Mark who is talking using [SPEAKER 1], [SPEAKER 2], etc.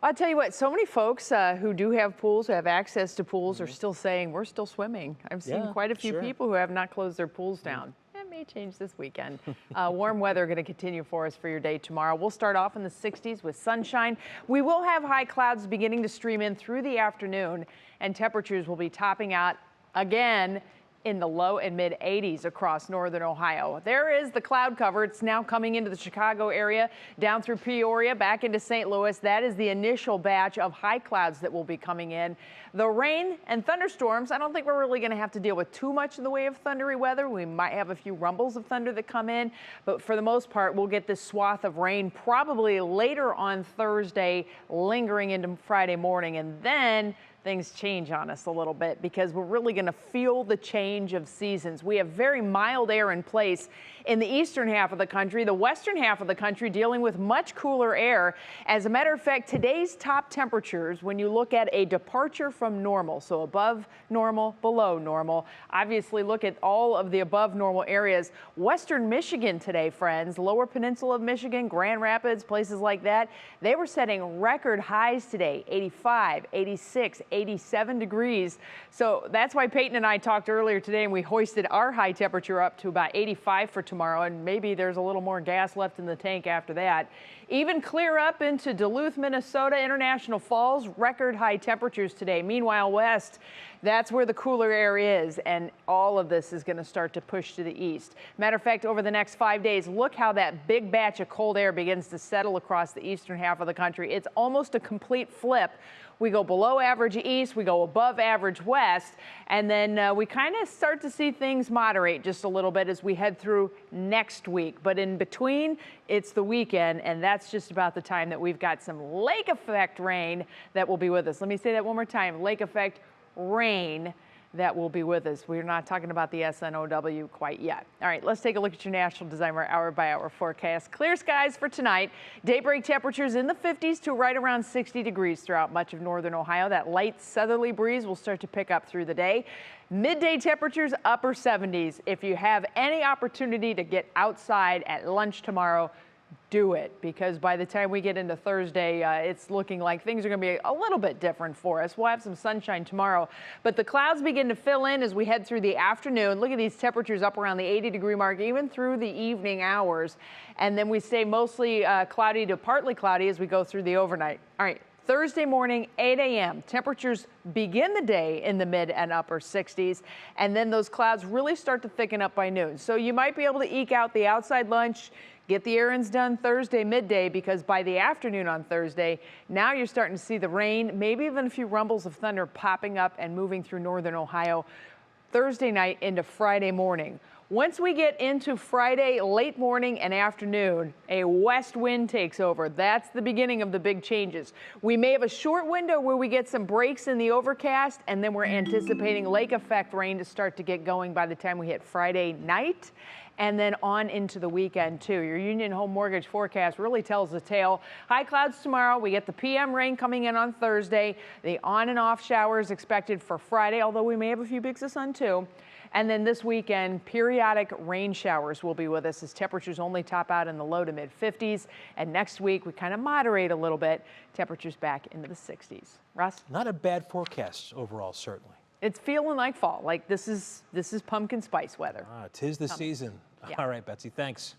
[SPEAKER 1] I'll tell you what, so many folks who do have pools, who have access to pools, are still saying we're still swimming. I've seen quite a few people who have not closed their pools down. That may change this weekend. Warm weather going to continue for us for your day tomorrow. We'll start off in the 60s with sunshine. We will have high clouds beginning to stream in through the afternoon, and temperatures will be topping out again in the low and mid 80s across northern Ohio. There is the cloud cover. It's now coming into the Chicago area, down through Peoria, back into St. Louis. That is the initial batch of high clouds that will be coming in. The rain and thunderstorms, I don't think we're really going to have to deal with too much in the way of thundery weather. We might have a few rumbles of thunder that come in, but for the most part, we'll get this swath of rain probably later on Thursday, lingering into Friday morning, and then things change on us a little bit because we're really going to feel the change of seasons. We have very mild air in place in the eastern half of the country, the western half of the country dealing with much cooler air. As a matter of fact, today's top temperatures, when you look at a departure from normal, so above normal, below normal, obviously look at all of the above normal areas. Western Michigan today, friends, lower peninsula of Michigan, Grand Rapids, places like that, they were setting record highs today, 85, 86, 87 degrees. So that's why Peyton and I talked earlier today, and we hoisted our high temperature up to about 85 for tomorrow, and maybe there's a little more gas left in the tank after that. Even clear up into Duluth, Minnesota, International Falls, record high temperatures today. Meanwhile, west, that's where the cooler air is, and all of this is going to start to push to the east. Matter of fact, over the next 5 days, look how that big batch of cold air begins to settle across the eastern half of the country. It's almost a complete flip. We go below average east, we go above average west, and then we kind of start to see things moderate just a little bit as we head through next week. But in between, it's the weekend, and that's just about the time that we've got some lake effect rain that will be with us. Let me say that one more time, lake effect rain that will be with us. We're not talking about the SNOW quite yet. All right, let's take a look at your National Designer hour-by-hour forecast. Clear skies for tonight. Daybreak temperatures in the 50s to right around 60 degrees throughout much of northern Ohio. That light southerly breeze will start to pick up through the day. Midday temperatures upper 70s. If you have any opportunity to get outside at lunch tomorrow, do it, because by the time we get into Thursday, it's looking like things are going to be a little bit different for us. We'll have some sunshine tomorrow, but the clouds begin to fill in as we head through the afternoon. Look at these temperatures up around the 80-degree mark, even through the evening hours. And then we stay mostly cloudy to partly cloudy as we go through the overnight. All right. Thursday morning, 8 a.m. Temperatures begin the day in the mid and upper 60s, and then those clouds really start to thicken up by noon. So you might be able to eke out the outside lunch, get the errands done Thursday midday, because by the afternoon on Thursday, now you're starting to see the rain, maybe even a few rumbles of thunder popping up and moving through northern Ohio Thursday night into Friday morning. Once we get into Friday late morning and afternoon, a west wind takes over. That's the beginning of the big changes. We may have a short window where we get some breaks in the overcast, and then we're anticipating lake effect rain to start to get going by the time we hit Friday night, and then on into the weekend too. Your Union Home Mortgage forecast really tells the tale. High clouds tomorrow. We get the PM rain coming in on Thursday. The on and off showers expected for Friday, although we may have a few peaks of sun too. And then this weekend, periodic rain showers will be with us as temperatures only top out in the low to mid 50s. And next week, we kind of moderate a little bit. Temperatures back into the 60s. Russ?
[SPEAKER 2] Not a bad forecast overall, certainly.
[SPEAKER 1] It's feeling like fall. Like this is pumpkin spice weather.
[SPEAKER 2] Tis the season.
[SPEAKER 1] Yeah.
[SPEAKER 2] All right, Betsy, thanks.